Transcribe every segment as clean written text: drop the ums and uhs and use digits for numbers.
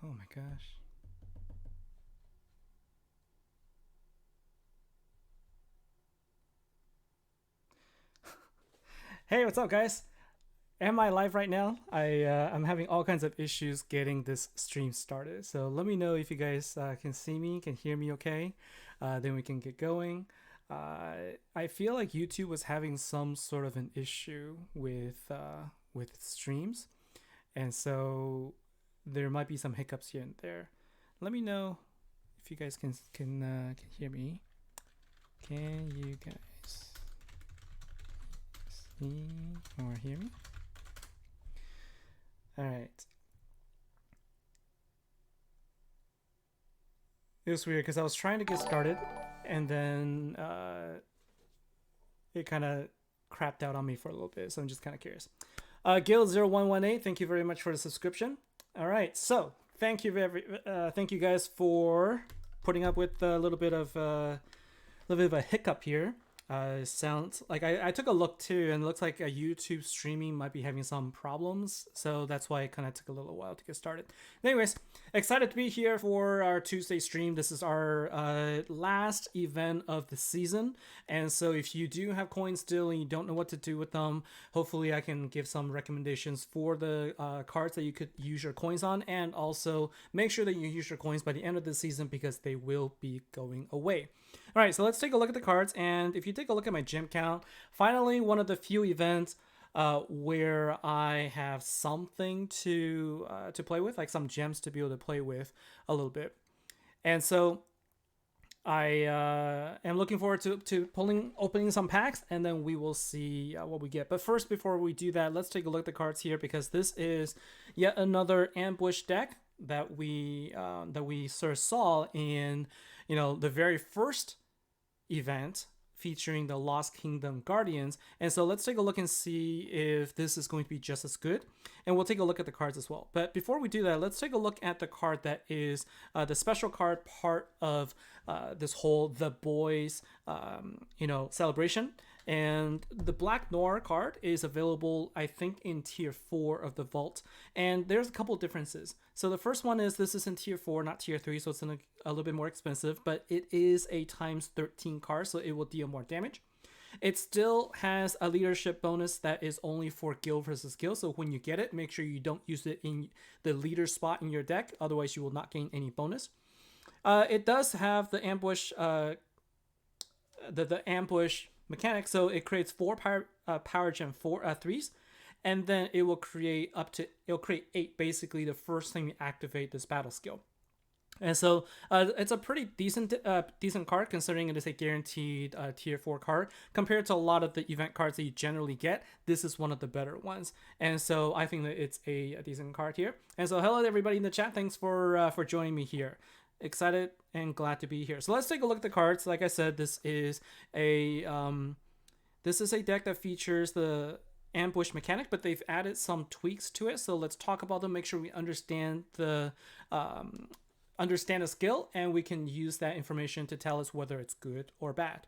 Oh my gosh. Hey, what's up, guys? Am I live right now? I'm having all kinds of issues getting this stream started. So let me know if you guys can see me, can hear me, okay? Then we can get going. I feel like YouTube was having some sort of an issue with streams, and so there might be some hiccups here and there. Let me know if you guys can hear me. Can you guys see or hear me? All right. It was weird because I was trying to get started, and then it kind of crapped out on me for a little bit. So I'm just kind of curious. Guild0118, thank you very much for the subscription. All right, so thank you guys for putting up with a little bit of a hiccup here. Sounds like I took a look too, and it looks like a YouTube streaming might be having some problems, so that's why it kind of took a little while to get started. Anyways, excited to be here for our Tuesday stream. This is our last event of the season, and so if you do have coins still and you don't know what to do with them, hopefully I can give some recommendations for the cards that you could use your coins on, and also make sure that you use your coins by the end of the season because they will be going away. All right, so let's take a look at the cards. And if you take a look at my gem count, finally one of the few events where I have something to play with, like some gems to be able to play with a little bit. And so I am looking forward to opening some packs, and then we will see what we get. But first, before we do that, let's take a look at the cards here because this is yet another ambush deck that we sort of saw in the very first event featuring the Lost Kingdom Guardians. And so let's take a look and see if this is going to be just as good. And we'll take a look at the cards as well. But before we do that, let's take a look at the card that is the special card part of this whole The Boys, celebration. And the Black Noir card is available, I think, in tier 4 of the vault. And there's a couple differences. So the first one is this is in tier 4, not tier 3, so it's a little bit more expensive, but it is a times 13 card, so it will deal more damage. It still has a leadership bonus that is only for guild versus guild, so when you get it, make sure you don't use it in the leader spot in your deck, otherwise you will not gain any bonus. It does have the ambush, the ambush mechanic, so it creates 4 power gem 3s, and then it'll create 8 basically the first time you activate this battle skill. And so it's a pretty decent card considering it is a guaranteed tier 4 card. Compared to a lot of the event cards that you generally get, this is one of the better ones. And so I think that it's a decent card here. And so hello to everybody in the chat. Thanks for joining me here. Excited and glad to be here. So let's take a look at the cards. Like I said, this is a deck that features the ambush mechanic, but they've added some tweaks to it. So let's talk about them. Make sure we understand the skill, and we can use that information to tell us whether it's good or bad.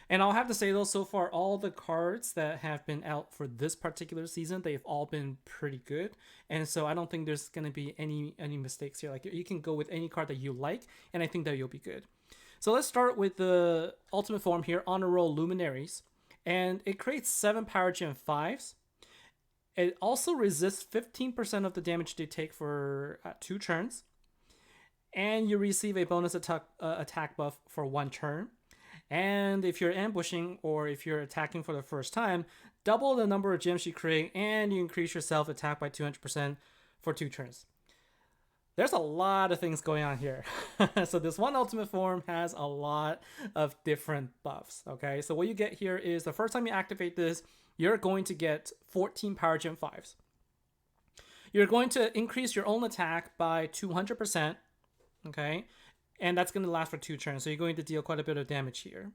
And I'll have to say though, so far all the cards that have been out for this particular season, they've all been pretty good. And so I don't think there's going to be any mistakes here. Like you can go with any card that you like, and I think that you'll be good. So let's start with the ultimate form here, Honor Roll Luminaries. And it creates 7 power gem 5s. It also resists 15% of the damage they take for 2 turns. And you receive a bonus attack buff for 1 turn. And if you're ambushing or if you're attacking for the first time, double the number of gems you create, and you increase your self attack by 200% for 2 turns. There's a lot of things going on here. So this one ultimate form has a lot of different buffs. Okay, so what you get here is the first time you activate this, you're going to get 14 power gem 5s. You're going to increase your own attack by 200%. Okay, and that's going to last for 2 turns, so you're going to deal quite a bit of damage here.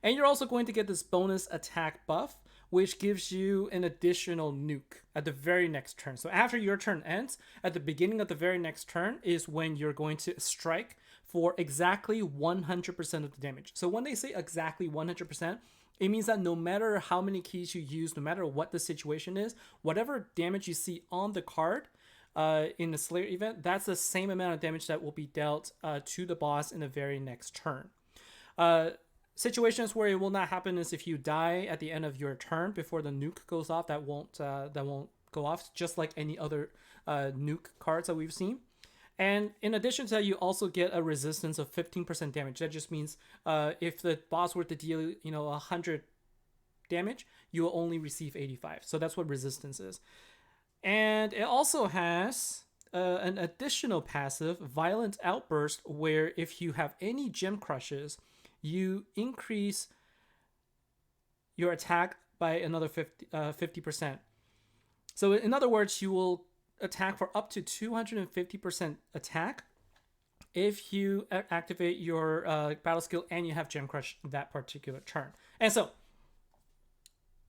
And you're also going to get this bonus attack buff, which gives you an additional nuke at the very next turn. So after your turn ends, at the beginning of the very next turn is when you're going to strike for exactly 100% of the damage. So when they say exactly 100%, it means that no matter how many keys you use, no matter what the situation is, whatever damage you see on the card, in the Slayer event, that's the same amount of damage that will be dealt to the boss in the very next turn. Situations where it will not happen is if you die at the end of your turn before the nuke goes off. That won't go off, just like any other nuke cards that we've seen. And in addition to that, you also get a resistance of 15% damage. That just means if the boss were to deal 100 damage, you will only receive 85. So that's what resistance is. And it also has an additional passive, Violent Outburst, where if you have any gem crushes, you increase your attack by another 50%. So in other words, you will attack for up to 250% attack if you activate your battle skill and you have gem crush that particular turn. And so,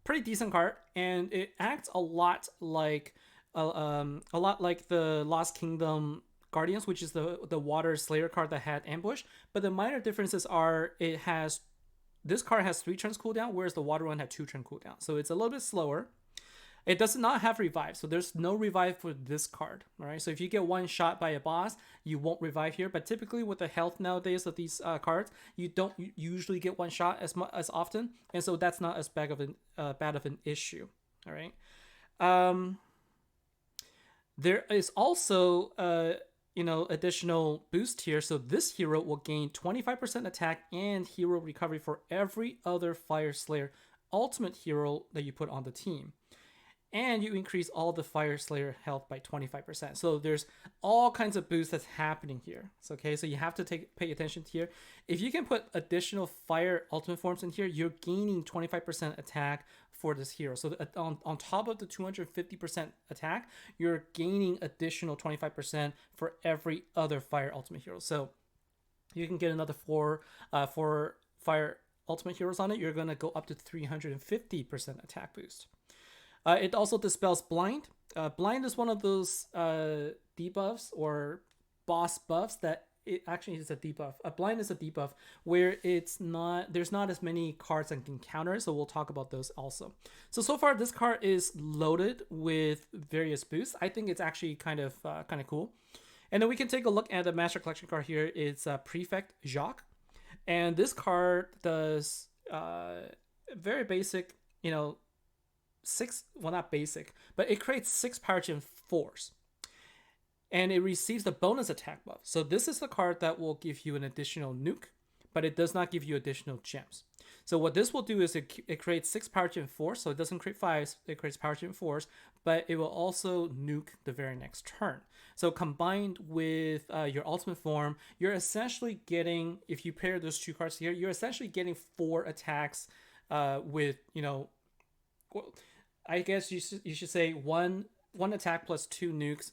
pretty decent card, and it acts a lot like the Lost Kingdom Guardians, which is the Water Slayer card that had Ambush. But the minor differences are this card has 3 turns cooldown, whereas the Water one had 2 turn cooldown. So it's a little bit slower. It does not have revive, so there's no revive for this card. All right, so if you get one shot by a boss, you won't revive here. But typically with the health nowadays of these cards, you don't usually get one shot as often, and so that's not as bad of an issue. All right. There is also additional boost here. So this hero will gain 25% attack and hero recovery for every other Fire Slayer ultimate hero that you put on the team. And you increase all the Fire Slayer health by 25%. So there's all kinds of boosts that's happening here. So, so you have to pay attention here. If you can put additional Fire Ultimate Forms in here, you're gaining 25% attack for this hero. So on top of the 250% attack, you're gaining additional 25% for every other Fire Ultimate hero. So you can get another 4 Fire Ultimate heroes on it. You're going to go up to 350% attack boost. It also dispels Blind. Blind is one of those debuffs or boss buffs that it actually is a debuff. Blind is a debuff where there's not as many cards that can counter, so we'll talk about those also. So far this card is loaded with various boosts. I think it's actually kind of cool. And then we can take a look at the Master Collection card here. It's Prefect Jacques. And this card does very basic, not basic, but it creates 6 Power Gem Force. And it receives the bonus attack buff. So this is the card that will give you an additional nuke, but it does not give you additional gems. So what this will do is it creates 6 Power Gem Force, so it doesn't create 5, it creates Power Gem Force, but it will also nuke the very next turn. So combined with your ultimate form, you're essentially getting, if you pair those 2 cards here, you're essentially getting 4 attacks with, I guess you should say one attack plus 2 nukes,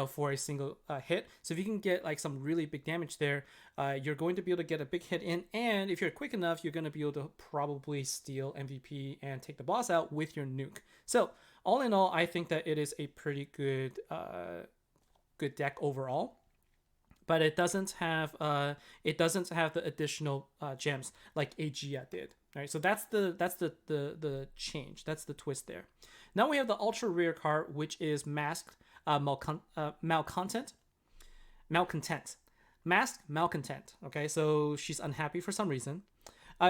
for a single hit. So if you can get like some really big damage there, you're going to be able to get a big hit in, and if you're quick enough, you're going to be able to probably steal MVP and take the boss out with your nuke. So all in all, I think that it is a pretty good deck overall. But it doesn't have the additional gems like Aegea did. Right, so that's the change. That's the twist there. Now we have the ultra rare card, which is Masked Malcontent. Masked Malcontent. Okay, so she's unhappy for some reason.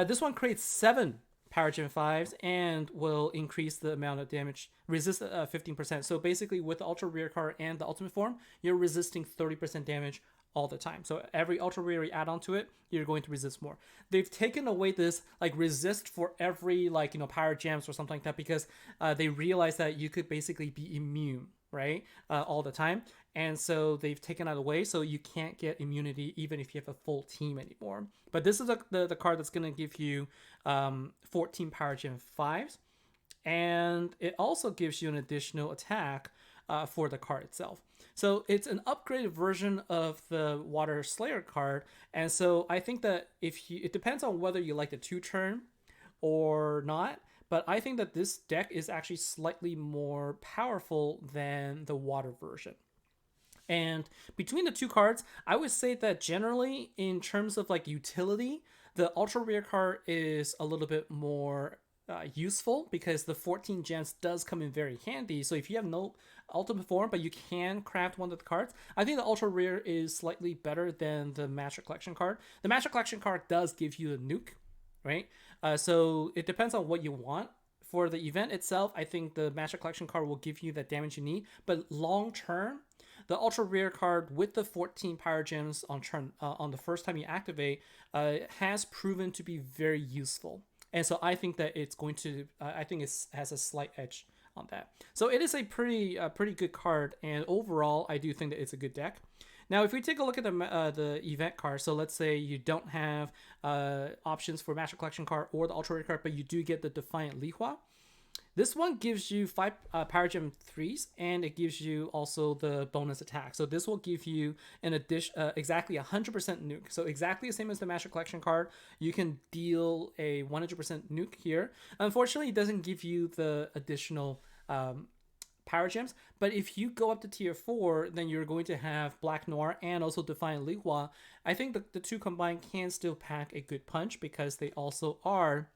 This one creates 7 Power Gem 5s and will increase the amount of damage, resist 15%. So basically with the ultra rare card and the ultimate form, you're resisting 30% damage all the time. So every ultra rare you add onto it, you're going to resist more. They've taken away this like resist for every power gems or something like that, because they realize that you could basically be immune, right, all the time. And so they've taken that away, so you can't get immunity even if you have a full team anymore. But this is the card that's going to give you 14 Power Gem 5s, and it also gives you an additional attack for the card itself. So it's an upgraded version of the Water Slayer card, and so I think that it depends on whether you like the 2-turn or not, but I think that this deck is actually slightly more powerful than the Water version. And between the 2 cards, I would say that generally in terms of like utility, the ultra rare card is a little bit more useful because the 14 gems does come in very handy. So if you have no ultimate form but you can craft one of the cards, I think the ultra rare is slightly better than the Master Collection card. The Master Collection card does give you a nuke, right? So it depends on what you want. For the event itself, I think the Master Collection card will give you that damage you need, but long term, the ultra rare card with the 14 power gems on turn on the first time you activate has proven to be very useful. And so I think that it's going to, I think it has a slight edge on that. So it is a pretty good card, and overall, I do think that it's a good deck. Now, if we take a look at the event card, so let's say you don't have options for Master Collection card or the Ultra Rare card, but you do get the Defiant Lihua. This one gives you 5 Power Gem 3s, and it gives you also the bonus attack. So this will give you an addition, exactly 100% nuke. So exactly the same as the Master Collection card, you can deal a 100% nuke here. Unfortunately, it doesn't give you the additional power gems, but if you go up to tier 4, then you're going to have Black Noir and also Defiant Lihua. I think the two combined can still pack a good punch because they also are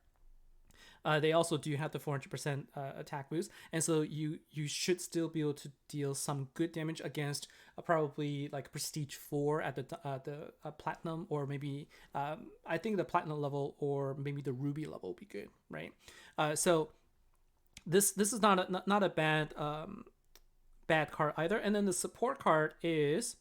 they also do have the 400% attack boost, and so you should still be able to deal some good damage against probably like Prestige 4 at the Platinum, or maybe I think the Platinum level or maybe the Ruby level would be good, right? So this is not a bad bad card either. And then the support card is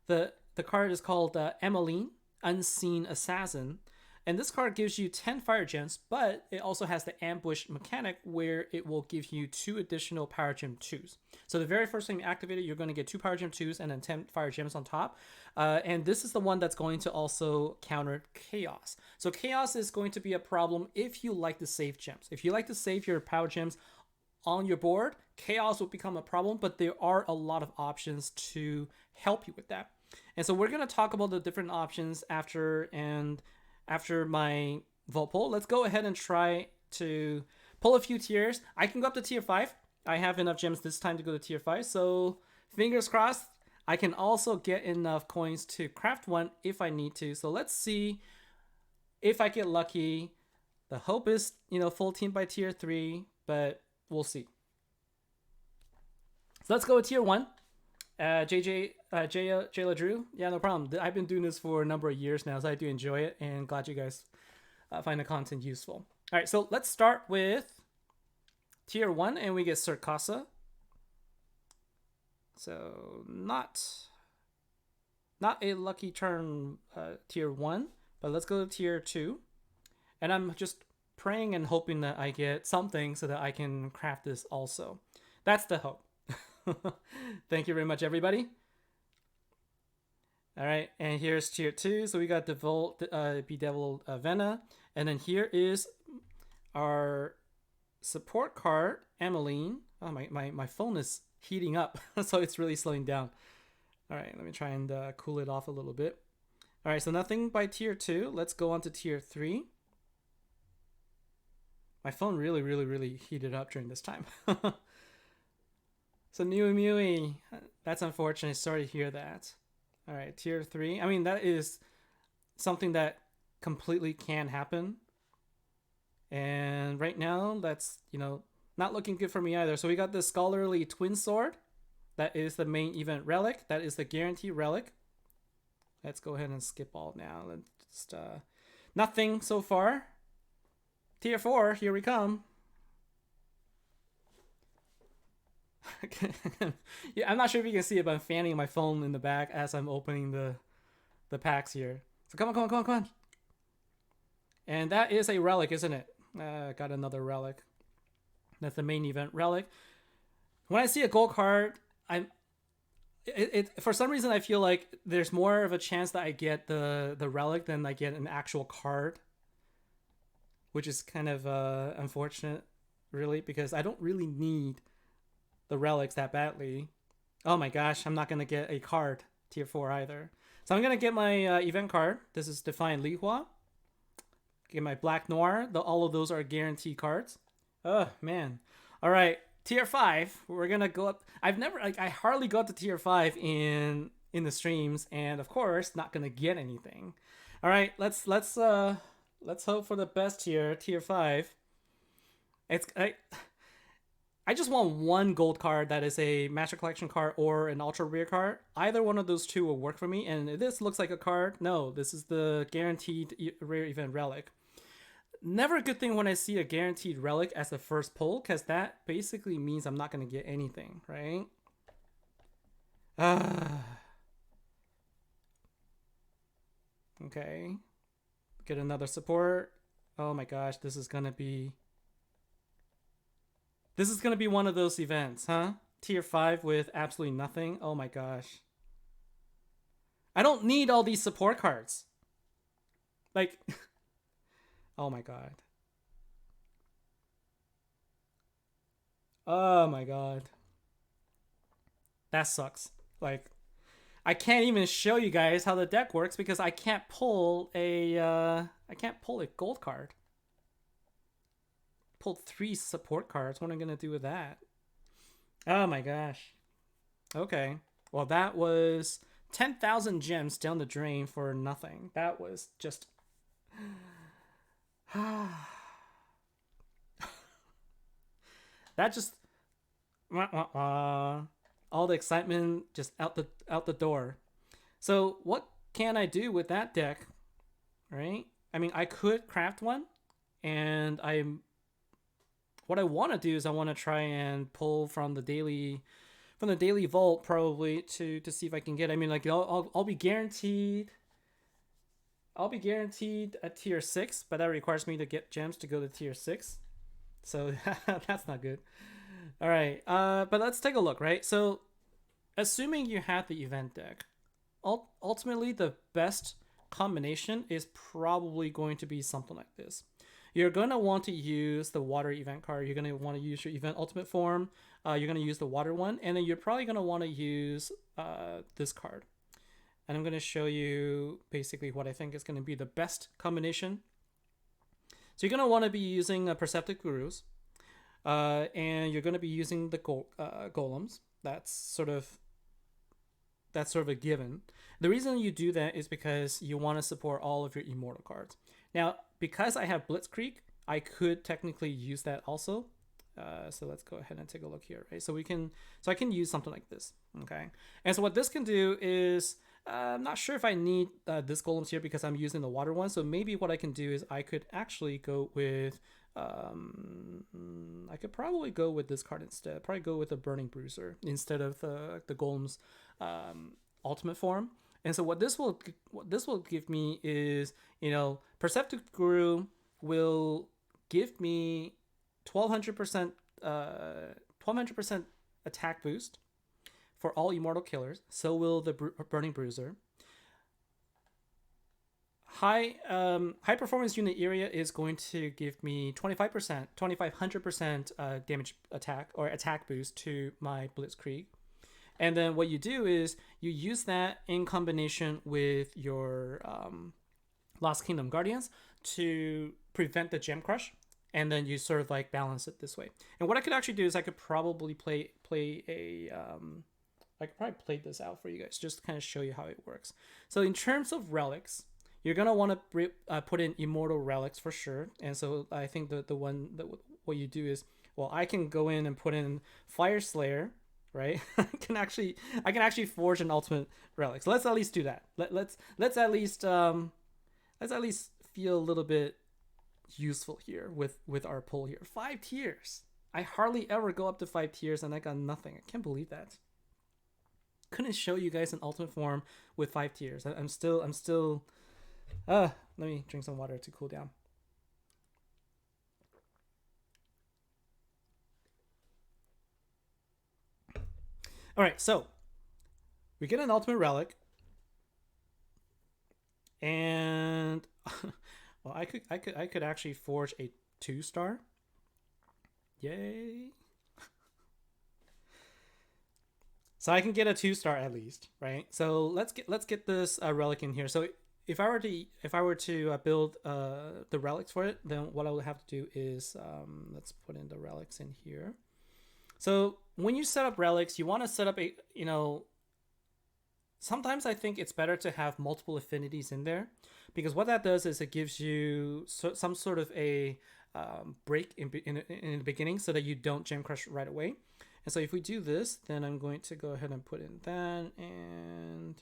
the card is called Emmeline, Unseen Assassin. And this card gives you 10 fire gems, but it also has the ambush mechanic where it will give you 2 additional power gem 2s. So the very first time you activate it, you're going to get 2 power gem 2s and then 10 fire gems on top. And this is the one that's going to also counter chaos. So chaos is going to be a problem if you like to save gems. If you like to save your power gems on your board, chaos will become a problem, but there are a lot of options to help you with that. And so we're going to talk about the different options after my vault pull. Let's go ahead and try to pull a few tiers. I can go up to tier 5. I have enough gems this time to go to tier 5. So fingers crossed, I can also get enough coins to craft one if I need to. So let's see if I get lucky. The hope is, full team by tier 3, but we'll see. So let's go with tier 1. Jayla Drew, yeah, no problem. I've been doing this for a number of years now, so I do enjoy it, and glad you guys find the content useful. All right, so let's start with tier 1, and we get Circasa. So not a lucky turn tier 1, but let's go to tier 2, and I'm just praying and hoping that I get something so that I can craft this also. That's the hope. Thank you very much, everybody. All right, and here's tier 2. So we got Bedeviled Vena, and then here is our support card, Emmeline. Oh, my phone is heating up, so it's really slowing down. All right, let me try and cool it off a little bit. All right, so nothing by tier 2. Let's go on to tier 3. My phone really heated up during this time. So Mewy, that's unfortunate. Sorry to hear that. All right, tier 3. I mean, that is something that completely can happen. And right now, that's, not looking good for me either. So we got the Scholarly Twin Sword. That is the main event relic. That is the guarantee relic. Let's go ahead and skip all now. Let's just, nothing so far. Tier 4, here we come. Yeah, I'm not sure if you can see it, but I'm fanning my phone in the back as I'm opening the packs here. So come on. And that is a relic, isn't it? Got another relic. That's the main event relic. When I see a gold card, for some reason I feel like there's more of a chance that I get the relic than I get an actual card, which is kind of unfortunate, really, because I don't really need the relics that badly. Oh my gosh, I'm not gonna get a card tier 4 either. So I'm gonna get my event card. This is Defiant Lihua. Get my Black Noir. All of those are guaranteed cards. Oh man. All right, tier 5. We're gonna go up. I hardly go up to tier 5 in the streams, and of course, not gonna get anything. All right, let's hope for the best here. Tier 5. It's I just want one gold card that is a Master Collection card or an Ultra Rare card. Either one of those two will work for me. And this looks like a card. No, this is the guaranteed rare event relic. Never a good thing when I see a guaranteed relic as the first pull, because that basically means I'm not going to get anything, right? Okay. Get another support. Oh my gosh, this is going to be... This is going to be one of those events, huh? Tier 5 with absolutely nothing. Oh my gosh. I don't need all these support cards. Like... Oh my god. Oh my god. That sucks. Like, I can't even show you guys how the deck works because I can't pull a gold card. Pulled 3 support cards. What am I gonna do with that? Oh my gosh. Okay. Well, that was 10,000 gems down the drain for nothing. That was just... That just... all the excitement just out the door. So what can I do with that deck? Right? I mean, I could craft one, and what I want to do is I want to try and pull from the daily vault probably to see if I can get. I mean, like I'll be guaranteed. I'll be guaranteed a tier 6, but that requires me to get gems to go to tier 6. So that's not good. All right, but let's take a look, right? So assuming you have the event deck, ultimately the best combination is probably going to be something like this. You're going to want to use the water event card. You're going to want to use your event ultimate form. You're going to use the water one, and then you're probably going to want to use this card. And I'm going to show you basically what I think is going to be the best combination. So you're going to want to be using Perceptive Gurus, and you're going to be using the golems. That's sort of a given. The reason you do that is because you want to support all of your immortal cards. Now, because I have Blitzkrieg, I could technically use that also. So let's go ahead and take a look here, right? So I can use something like this, okay? And so what this can do is, I'm not sure if I need this golems here because I'm using the water one. So maybe what I can do is I could actually go with, I could probably go with this card instead. Probably go with the Burning Bruiser instead of the golem's ultimate form. And so what this will give me is, Perceptive Guru will give me 1200% attack boost for all immortal killers. So will the Burning Bruiser. High performance unit area is going to give me 2500% damage attack or attack boost to my Blitzkrieg. And then what you do is you use that in combination with your Lost Kingdom Guardians to prevent the Gem Crush, and then you sort of like balance it this way. And what I could actually do is I could probably play this out for you guys just to kind of show you how it works. So in terms of relics, you're gonna want to put in immortal relics for sure. And so I think what you do is, well, I can go in and put in Fire Slayer. Right, I can actually forge an ultimate relic. So let's at least do that. Let's at least feel a little bit useful here with our pull here. 5 tiers. I hardly ever go up to 5 tiers, and I got nothing. I can't believe that. Couldn't show you guys an ultimate form with 5 tiers. I'm still. Let me drink some water to cool down. All right, so we get an ultimate relic, and well, I could actually forge a 2-star. Yay! So I can get a 2-star at least, right? So let's get this relic in here. So if I were to build the relics for it, then what I would have to do is let's put in the relics in here. So when you set up relics, you want to set up sometimes I think it's better to have multiple affinities in there, because what that does is it gives you some sort of a break in the beginning so that you don't gem crush right away. And so if we do this, then I'm going to go ahead and put in that, and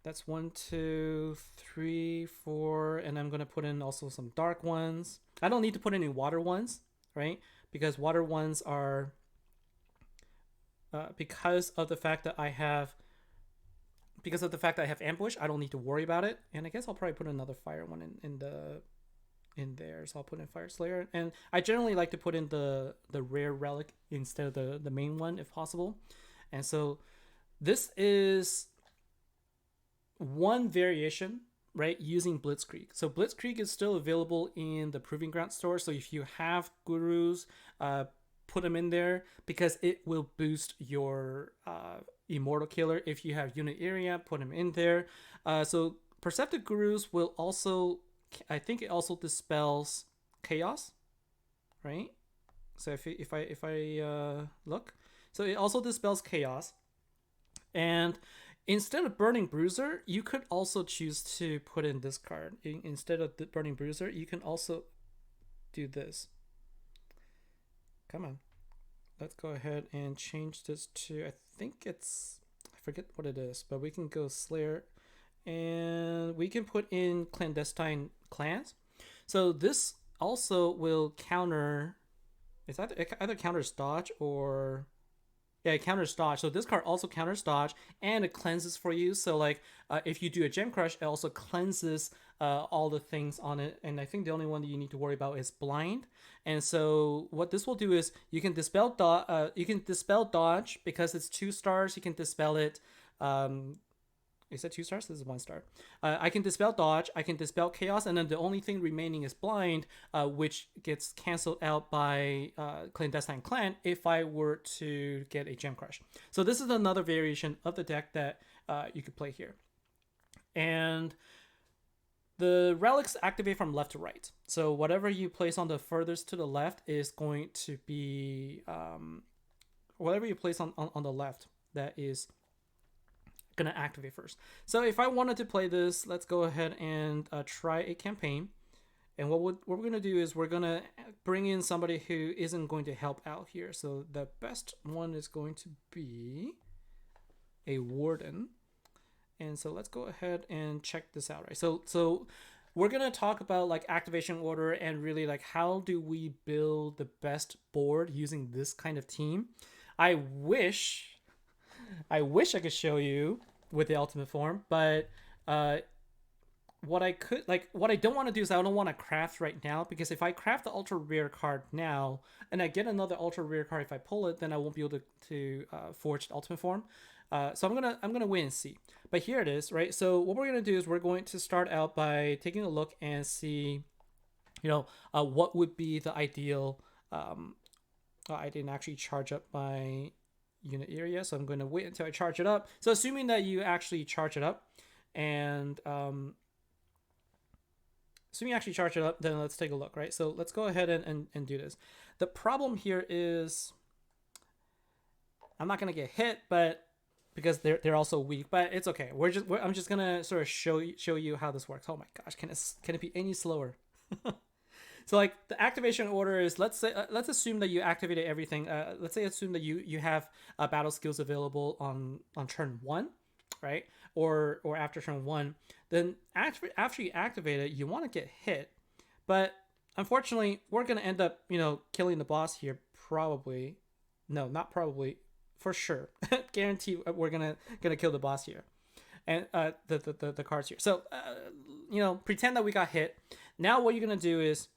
that's 1, 2, 3, 4, and I'm going to put in also some dark ones. I don't need to put any water ones, right? Because water ones are because of the fact that I have ambush, I don't need to worry about it. And I guess I'll probably put another fire one in there. So I'll put in Fire Slayer, and I generally like to put in the rare relic instead of the main one if possible. And so this is one variation, right, using Blitzkrieg. So Blitzkrieg is still available in the Proving Ground store. So if you have gurus, put them in there because it will boost your Immortal Killer. If you have unit area, put them in there. So Perceptive Gurus will also, I think it also dispels chaos, right? So if I look, so it also dispels chaos. And instead of Burning Bruiser, you could also choose to put in this card. Instead of the Burning Bruiser, you can also do this. Come on. Let's go ahead and change this to, I think it's, I forget what it is, but we can go Slayer, and we can put in Clandestine Clans. So this also will counter, it's either counters dodge or, yeah, it counters dodge. So this card also counters dodge, and it cleanses for you. So like if you do a Gem Crush, it also cleanses all the things on it. And I think the only one that you need to worry about is blind. And so what this will do is you can dispel dodge because it's 2 stars. You can dispel it. Is that 2 stars? This is 1 star. I can dispel dodge. I can dispel chaos, and then the only thing remaining is blind, which gets canceled out by Clandestine Clan if I were to get a Gem Crush. So this is another variation of the deck that you could play here. And the relics activate from left to right. So whatever you place on the furthest to the left is going to be whatever you place on the left that is gonna activate first. So if I wanted to play this, let's go ahead and try a campaign. And what we're gonna do is we're gonna bring in somebody who isn't going to help out here. So the best one is going to be a warden. And so let's go ahead and check this out, right? So we're gonna talk about like activation order and really like how do we build the best board using this kind of team. I wish I could show you with the ultimate form, but what I don't want to do is I don't want to craft right now, because if I craft the ultra rare card now and I get another ultra rare card, if I pull it, then I won't be able to forge the ultimate form. So I'm gonna wait and see. But here it is, right? So what we're gonna do is we're going to start out by taking a look and see, what would be the ideal. I didn't actually charge up my unit area, so I'm going to wait until I charge it up. So assuming that you actually charge it up, and assuming you actually charge it up, then let's take a look, right? So let's go ahead and do this. The problem here is I'm not going to get hit, but because they're also weak, but it's okay. I'm just gonna sort of show you how this works. Oh my gosh, can it be any slower? So like the activation order is, let's assume that you activated everything. Let's assume that you have battle skills available on turn 1, right? Or after turn 1. Then after you activate it, you want to get hit, but unfortunately, we're gonna end up killing the boss here. Probably, no, not probably. For sure, guarantee we're gonna kill the boss here, and the cards here. So pretend that we got hit. Now what you're gonna do is,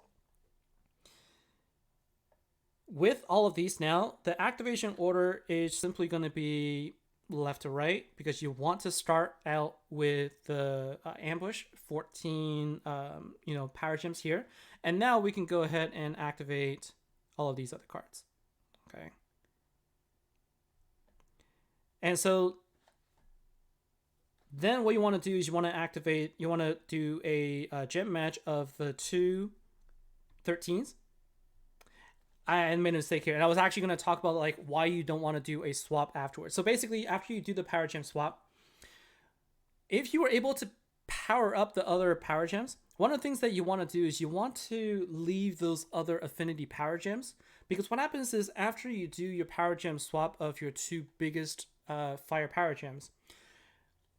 with all of these now, the activation order is simply gonna be left to right, because you want to start out with the ambush 14 power gems here, and now we can go ahead and activate all of these other cards. Okay. And so then what you want to do is you want to do a gem match of the 2 13s. I made a mistake here, and I was actually going to talk about like why you don't want to do a swap afterwards. So basically, after you do the power gem swap, if you were able to power up the other power gems, one of the things that you want to do is you want to leave those other affinity power gems, because what happens is after you do your power gem swap of your two biggest fire power gems,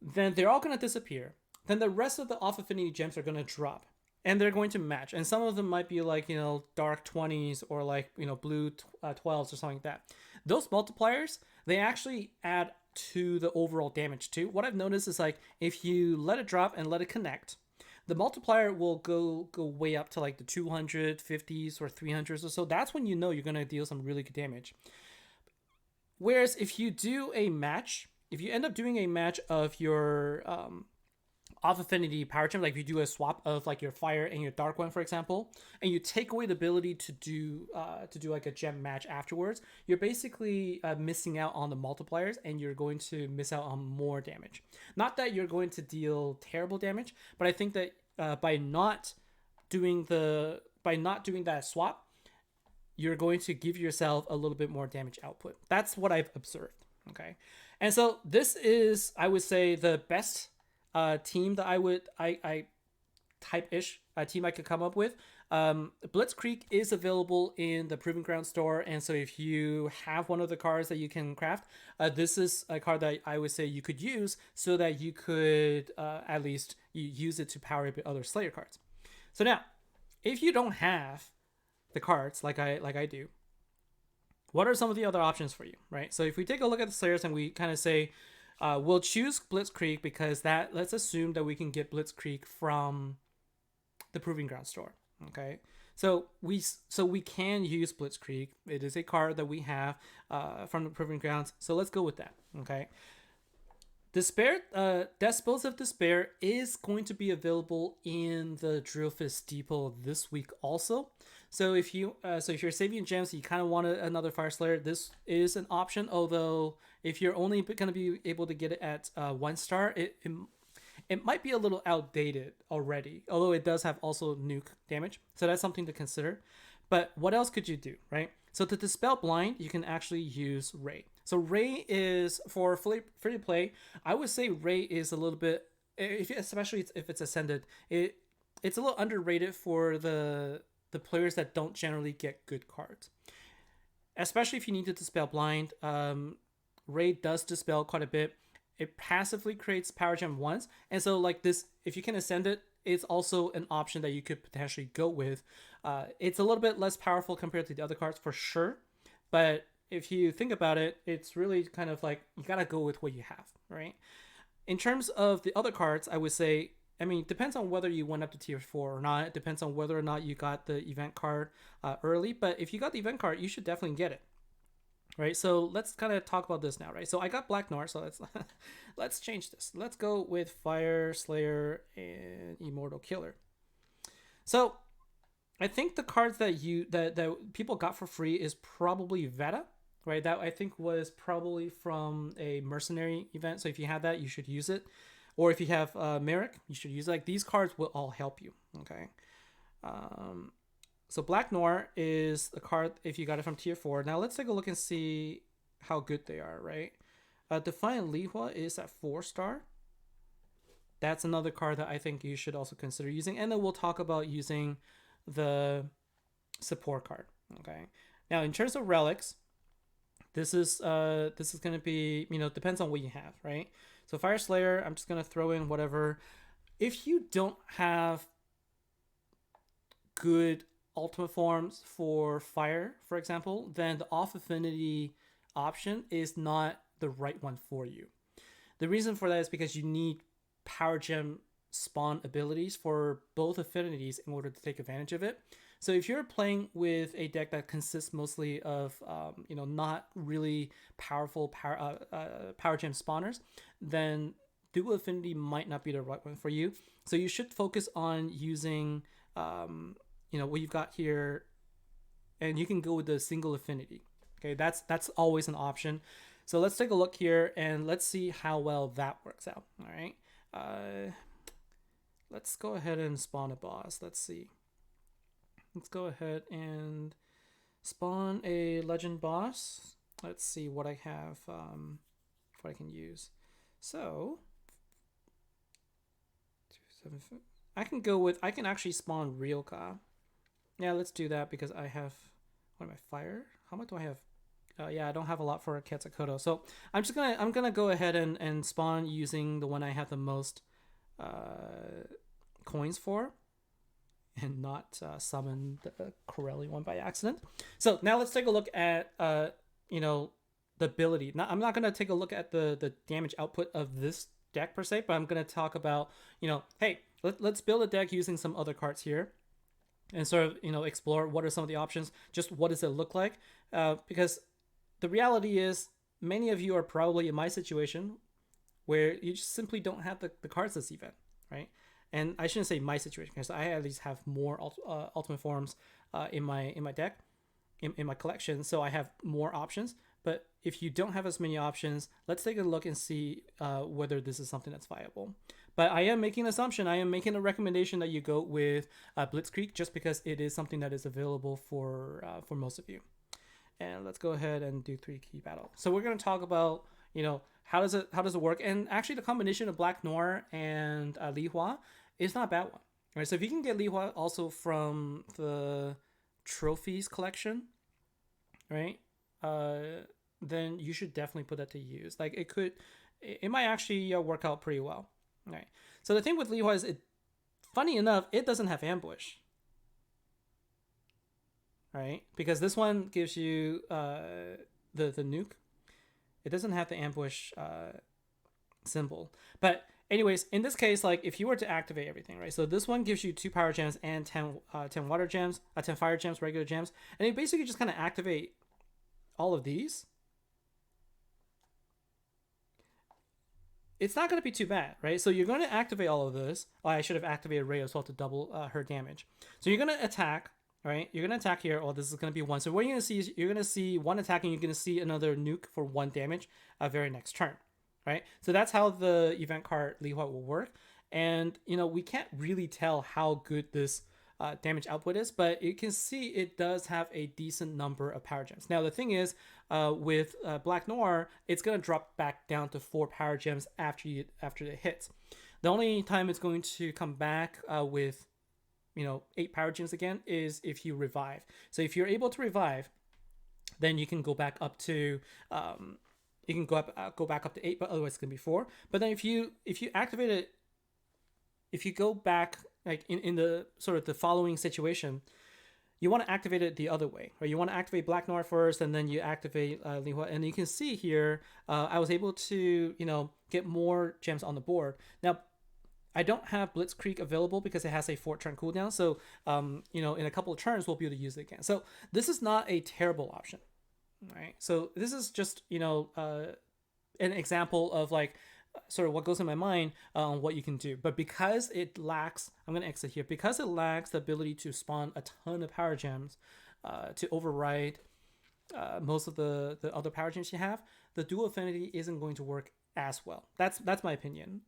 then they're all going to disappear. Then the rest of the off affinity gems are going to drop, and they're going to match. And some of them might be like, dark 20s or like, blue 12s or something like that. Those multipliers, they actually add to the overall damage too. What I've noticed is like if you let it drop and let it connect, the multiplier will go way up to like the 250s or 300s or so. That's when you're going to deal some really good damage. Whereas if you do a match, if you end up doing a match of your off affinity power gem, like if you do a swap of like your fire and your dark one, for example, and you take away the ability to do like a gem match afterwards, you're basically missing out on the multipliers, and you're going to miss out on more damage. Not that you're going to deal terrible damage, but I think that by not doing that swap, you're going to give yourself a little bit more damage output. That's what I've observed. Okay, and so this is, I would say, the best team that I type-ish team I could come up with. Blitzkrieg is available in the Proving Ground store, and so if you have one of the cards that you can craft, this is a card that I would say you could use so that you could at least use it to power up other Slayer cards. So now, if you don't have the cards like I do, what are some of the other options for you, right? So if we take a look at the Slayers and we kind of say, we'll choose Blitzkrieg because let's assume that we can get Blitzkrieg from the Proving Ground store. Okay, so we can use Blitzkrieg. It is a card that we have from the Proving Grounds. So let's go with that. Okay, Despair, Explosive Despair is going to be available in the Drillfist Depot this week also. So if you're saving gems, you kind of want another Fire Slayer, this is an option. Although if you're only going to be able to get it at 1 star, it might be a little outdated already. Although it does have also nuke damage, so that's something to consider. But what else could you do, right? So to dispel blind, you can actually use Ray. So Ray is for free to play. I would say Ray is a little bit, especially if it's ascended, it's a little underrated for the players that don't generally get good cards. Especially if you need to dispel blind, Ray does dispel quite a bit. It passively creates power gem once, and so like this, if you can ascend it, it's also an option that you could potentially go with. It's a little bit less powerful compared to the other cards for sure, but if you think about it, it's really kind of like you gotta go with what you have, right? In terms of the other cards, I would say, I mean, it depends on whether you went up to tier 4 or not. It depends on whether or not you got the event card early, but if you got the event card, you should definitely get it. Right, so let's kind of talk about this now, right? So I got Black Noir, so let's change this. Let's go with Fire Slayer and Immortal Killer. So I think the cards that people got for free is probably Veta, right? That I think was probably from a mercenary event. So if you have that, you should use it. Or if you have Merrick, you should use it. Like these cards will all help you. Okay. So Black Noir is a card if you got it from tier 4. Now let's take a look and see how good they are, right? Defiant Lihua is at 4 star. That's another card that I think you should also consider using. And then we'll talk about using the support card. Okay. Now in terms of relics, this is going to be, depends on what you have, right? So Fire Slayer, I'm just going to throw in whatever. If you don't have good ultimate forms for fire, for example, then the off affinity option is not the right one for you. The reason for that is because you need power gem spawn abilities for both affinities in order to take advantage of it. So if you're playing with a deck that consists mostly of not really powerful power gem spawners, then dual affinity might not be the right one for you. So you should focus on using what you've got here, and you can go with the single affinity. Okay, that's always an option. So let's take a look here and let's see how well that works out. All right, let's go ahead and spawn a boss. Let's see. Let's go ahead and spawn a legend boss. Let's see what I have, what I can use. So 2, 7, I can go with, I can actually spawn Ryoka. Yeah, let's do that because I have, what am I, fire? How much do I have? Yeah, I don't have a lot for Quetzalcoatl. So I'm gonna go ahead and spawn using the one I have the most coins for, and not summon the Corelli one by accident. So now let's take a look at the ability. Now, I'm not gonna take a look at the damage output of this deck per se, but I'm gonna talk about, hey, let's build a deck using some other cards here, and sort of explore what are some of the options. Just what does it look like? Because the reality is, many of you are probably in my situation where you just simply don't have the cards this event, right? And I shouldn't say my situation because I at least have more ultimate forms in my deck, in my collection, so I have more options. But if you don't have as many options, let's take a look and see whether this is something that's viable. But I am making an assumption. I am making a recommendation that you go with Blitzkrieg just because it is something that is available for most of you. And let's go ahead and do 3 key battle. So we're going to talk about, how does it work? And actually, the combination of Black Noir and Li Hua is not a bad one. Right? So if you can get Li Hua also from the trophies collection, right? Then you should definitely put that to use. Like it might actually work out pretty well. Right. So the thing with Li Hua is, funny enough, it doesn't have ambush. Right? Because this one gives you the nuke. It doesn't have the ambush symbol. But anyways, in this case, like if you were to activate everything, right? So this one gives you 2 power gems and 10 water gems, 10 fire gems, regular gems, and you basically just kind of activate all of these. It's not going to be too bad, right? So you're going to activate all of this. Oh, I should have activated Ray as well to double her damage. So you're going to attack, right? You're going to attack here. Oh, this is going to be 1. So what you're going to see is you're going to see 1 attack, and you're going to see another nuke for 1 damage very next turn, right? So that's how the event card Li Hua will work. And, we can't really tell how good this damage output is, but you can see it does have a decent number of power gems. Now, the thing is, with Black Noir, it's going to drop back down to 4 power gems after it hits. The only time it's going to come back with 8 power gems again is if you revive. So if you're able to revive, then you can go back up to go back up to 8, but otherwise it's gonna be 4. But then if you activate it, if you go back like in the sort of the following situation, you want to activate it the other way, right? You want to activate Black Noir first, and then you activate Li Hua. And you can see here, I was able to get more gems on the board. Now, I don't have Blitzkrieg available because it has a 4-turn cooldown. So, in a couple of turns, we'll be able to use it again. So this is not a terrible option, right? So this is just, an example of like sort of what goes in my mind on what you can do. But because it lacks, I'm going to exit here, because it lacks the ability to spawn a ton of power gems to override most of the other power gems you have, the dual affinity isn't going to work as well. That's my opinion.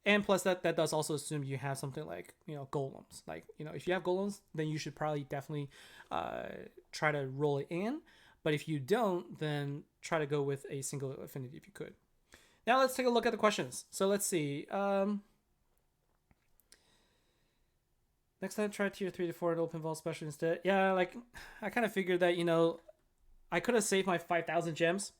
And plus that does also assume you have something like, golems. Like, if you have golems, then you should probably definitely try to roll it in. But if you don't, then try to go with a single affinity if you could. Now let's take a look at the questions. So let's see. Next time, try tier 3 to 4 and open vault special instead. Yeah, like I kind of figured that, I could have saved my 5,000 gems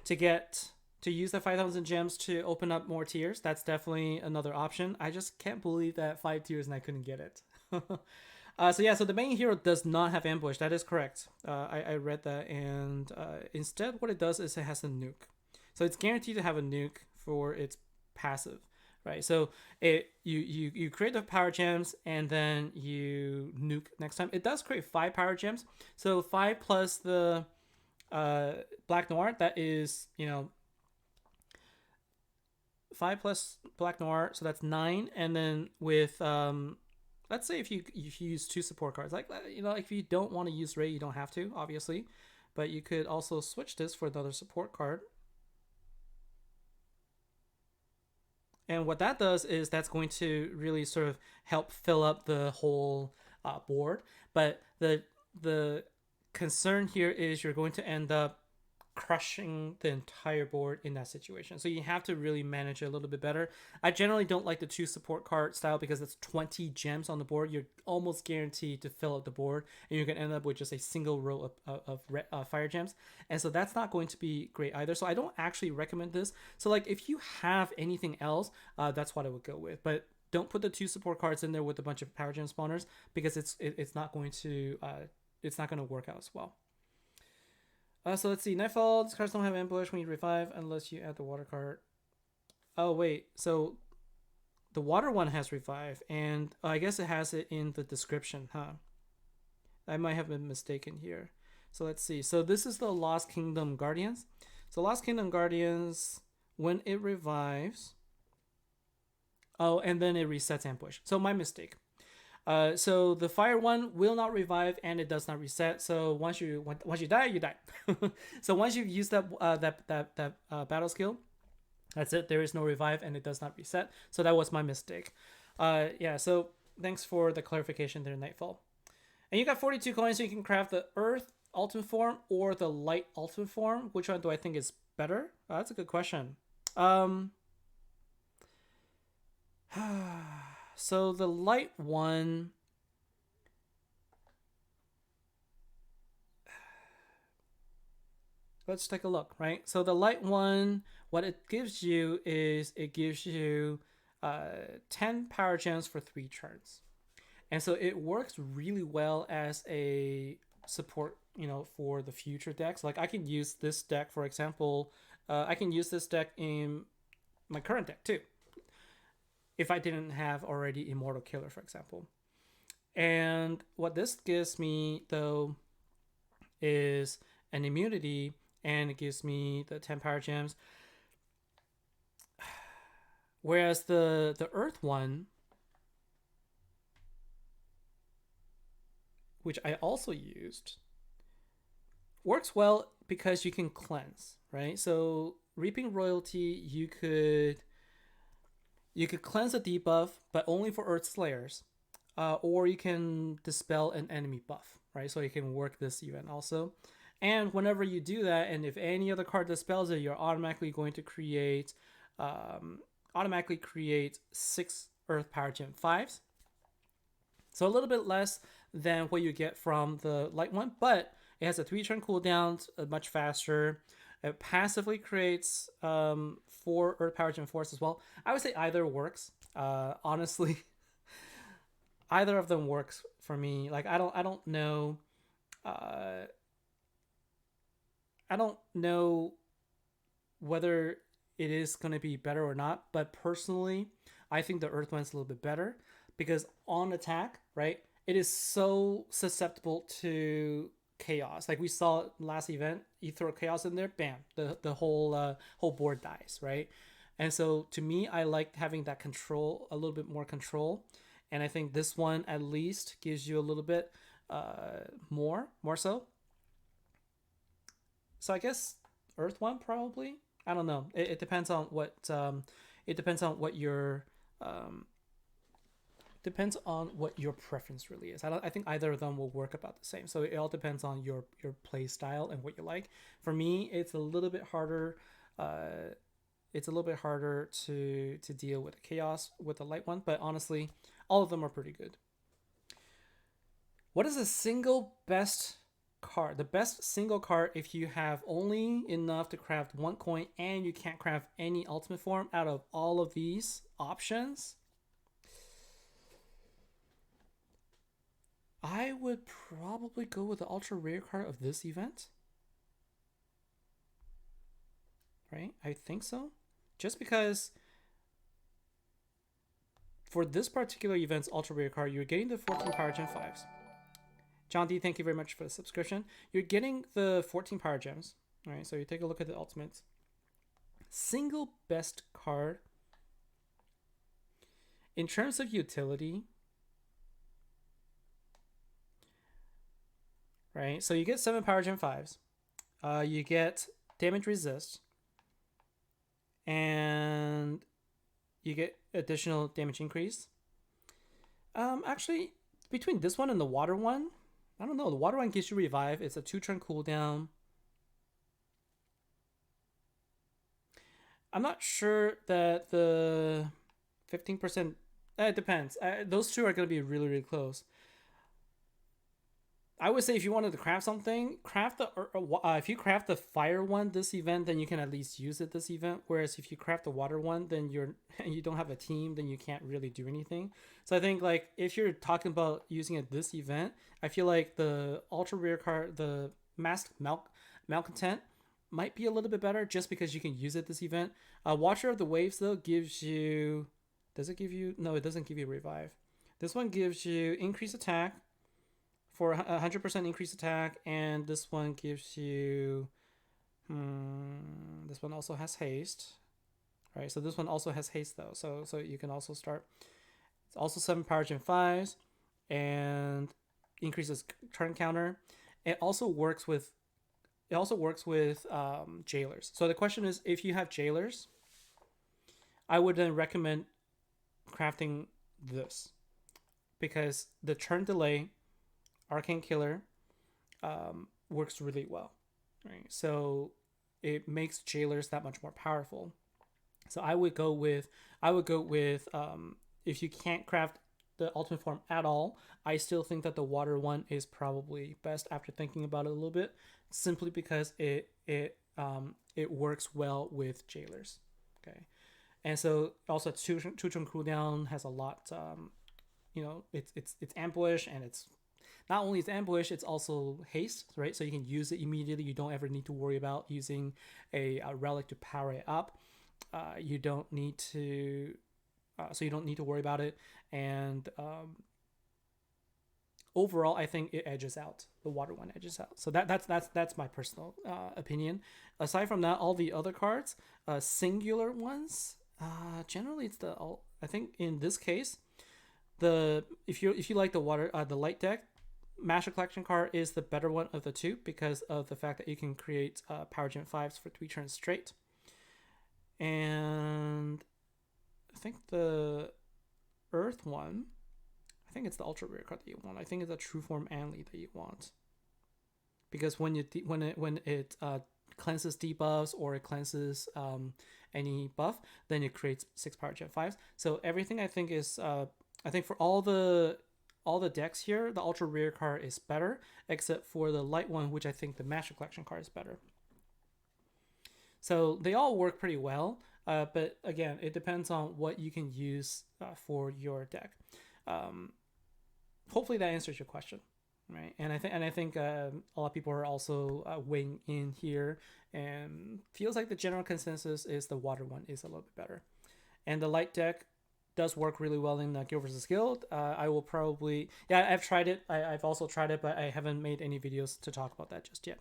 to use the 5,000 gems to open up more tiers. That's definitely another option. I just can't believe that 5 tiers and I couldn't get it. So the main hero does not have ambush. That is correct. I read that, and instead what it does is it has a nuke. So it's guaranteed to have a nuke for its passive, right? So you create the power gems and then you nuke next time. It does create 5 power gems. So 5 plus the Black Noir, that is, 5 plus Black Noir, so that's 9. And then with let's say if you use 2 support cards, like if you don't want to use Ray, you don't have to, obviously, but you could also switch this for another support card. And what that does is that's going to really sort of help fill up the whole board. But the concern here is you're going to end up crushing the entire board in that situation. So you have to really manage it a little bit better. I generally don't like the 2 support card style because it's 20 gems on the board. You're almost guaranteed to fill up the board, and you're going to end up with just a single row of fire gems. And so that's not going to be great either. So I don't actually recommend this. So like if you have anything else, that's what I would go with. But don't put the 2 support cards in there with a bunch of power gem spawners because it's not going to work out as well. So let's see. Nightfall. These cards don't have ambush when you revive unless you add the water card. Oh wait, so the water one has revive, and I guess it has it in the description, huh? I might have been mistaken here. So let's see. So this is the Lost Kingdom Guardians. So Lost Kingdom Guardians, when it revives. Oh, and then it resets ambush. So my mistake. So the fire one will not revive and it does not reset. So once you die, you die. So once you've used that battle skill, that's it. There is no revive and it does not reset. So that was my mistake. Yeah. So thanks for the clarification there, Nightfall. And you got 42 coins, so you can craft the Earth Ultimate Form or the Light Ultimate Form. Which one do I think is better? That's a good question. So the light one, let's take a look, right? So the light one, what it gives you is it gives you 10 power gems for 3 turns. And so it works really well as a support, for the future decks. Like I can use this deck, for example, I can use this deck in my current deck too, if I didn't have already Immortal Killer, for example. And what this gives me, though, is an immunity, and it gives me the 10 power gems. Whereas the Earth one, which I also used, works well because you can cleanse, right? So Reaping Royalty, you could cleanse a debuff, but only for Earth Slayers. Or you can dispel an enemy buff, right? So you can work this event also. And whenever you do that, and if any other card dispels it, you're automatically going to create 6 Earth Power Gem 5s. So a little bit less than what you get from the light one, but it has a 3-turn cooldown, much faster. It passively creates 4 Earth Power Gem 4s as well. I would say either works. Honestly, either of them works for me. Like I don't know. I don't know whether it is going to be better or not, but personally, I think the Earth one's a little bit better because on attack, right, it is so susceptible to chaos. Like we saw last event, you throw chaos in there, bam, the whole board dies, right? And so to me, I like having that control, a little bit more control, and I think this one at least gives you a little bit more so. So I guess Earth one probably. I don't know. It depends on what your depends on what your preference really is. I think either of them will work about the same. So it all depends on your play style and what you like. For me, it's a little bit harder. It's a little bit harder to deal with the chaos with the light one, but honestly, all of them are pretty good. What is the single best card? The best single card if you have only enough to craft 1 coin and you can't craft any ultimate form out of all of these options? I would probably go with the ultra rare card of this event. Right? I think so. Just because for this particular event's ultra rare card, you're getting the 14 Power Gem 5s. John D, thank you very much for the subscription. You're getting the 14 Power Gems. All right, so you take a look at the ultimates. Single best card in terms of utility, right? So you get 7 Power Gem 5s. You get damage resist. And you get additional damage increase. Actually, between this one and the water one, I don't know. The water one gives you revive. It's a 2-turn cooldown. I'm not sure that the 15%. It depends. Those two are going to be really, really close. I would say if you wanted to craft something, craft the if you craft the fire one this event, then you can at least use it this event. Whereas if you craft the water one, then you don't have a team, then you can't really do anything. So I think like if you're talking about using it this event, I feel like the ultra rare card, the masked malcontent, might be a little bit better just because you can use it this event. Watcher of the Waves though gives you, does it give you? No, it doesn't give you revive. This one gives you increased attack for 100% increased attack, and this one gives you this one also has haste. All right, so this one also has haste though, so you can also start. It's also 7 power gen 5s and increases turn counter. It also works with jailers. So the question is, if you have jailers, I would then recommend crafting this because the turn delay Arcane Killer works really well, right? So it makes jailers that much more powerful. So I would go with if you can't craft the ultimate form at all, I still think that the water one is probably best after thinking about it a little bit, simply because it works well with jailers. Okay, and so also two turn cooldown has a lot. It's ambush, and it's not only is ambush, it's also haste, right? So you can use it immediately. You don't ever need to worry about using a relic to power it up. You don't need to worry about it. And overall, I think it edges out. The water one edges out. So that's my personal opinion. Aside from that, all the other cards, singular ones, generally it's I think in this case, if you like the light deck, Master Collection card is the better one of the two because of the fact that you can create Power Gen 5s for 3 turns straight. And I think the Earth one, I think it's the Ultra Rare card that you want. I think it's a True Form Anli that you want. Because when it cleanses debuffs or it cleanses any buff, then it creates 6 Power Gen 5s. So everything I think is, I think for all the decks here, the ultra rare card is better, except for the light one, which I think the Master Collection card is better. So they all work pretty well, but again, it depends on what you can use for your deck. Hopefully that answers your question, right? And I think a lot of people are also weighing in here, and feels like the general consensus is the water one is a little bit better, and the light deck does work really well in Guild vs. Guild. I will probably... Yeah, I've tried it. I've also tried it, but I haven't made any videos to talk about that just yet.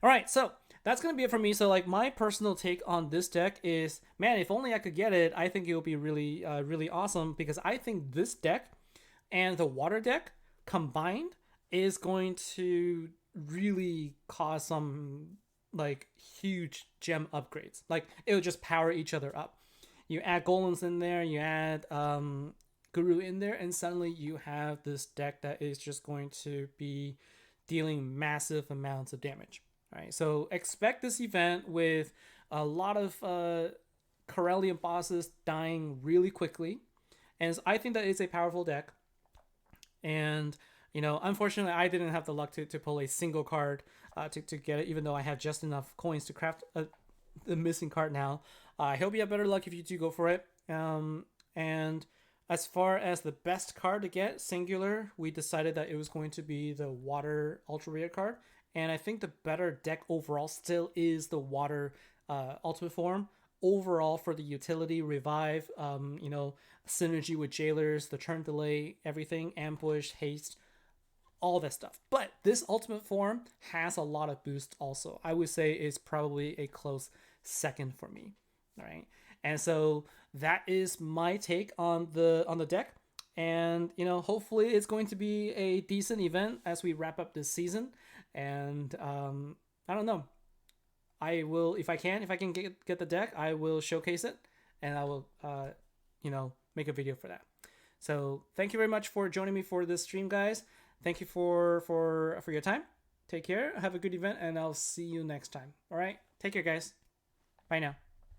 All right, so that's going to be it for me. So, like, my personal take on this deck is, man, if only I could get it, I think it would be really, really awesome, because I think this deck and the water deck combined is going to really cause some, like, huge gem upgrades. Like, it will just power each other up. You add golems in there, you add Guru in there, and suddenly you have this deck that is just going to be dealing massive amounts of damage. All right, so expect this event with a lot of Corellian bosses dying really quickly, and I think that it's a powerful deck. And unfortunately, I didn't have the luck to pull a single card to get it, even though I had just enough coins to craft the missing card now. I hope you have better luck if you do go for it. And as far as the best card to get, singular, we decided that it was going to be the water ultra rare card. And I think the better deck overall still is the water ultimate form. Overall, for the utility, revive, synergy with jailers, the turn delay, everything, ambush, haste, all that stuff. But this ultimate form has a lot of boost also. I would say it's probably a close second for me. All right, and so that is my take on the deck, and hopefully it's going to be a decent event as we wrap up this season. And I don't know, I will, if I can get the deck, I will showcase it, and I will make a video for that. So thank you very much for joining me for this stream, guys. Thank you for your time. Take care, have a good event, and I'll see you next time. All right, take care, guys. Bye now.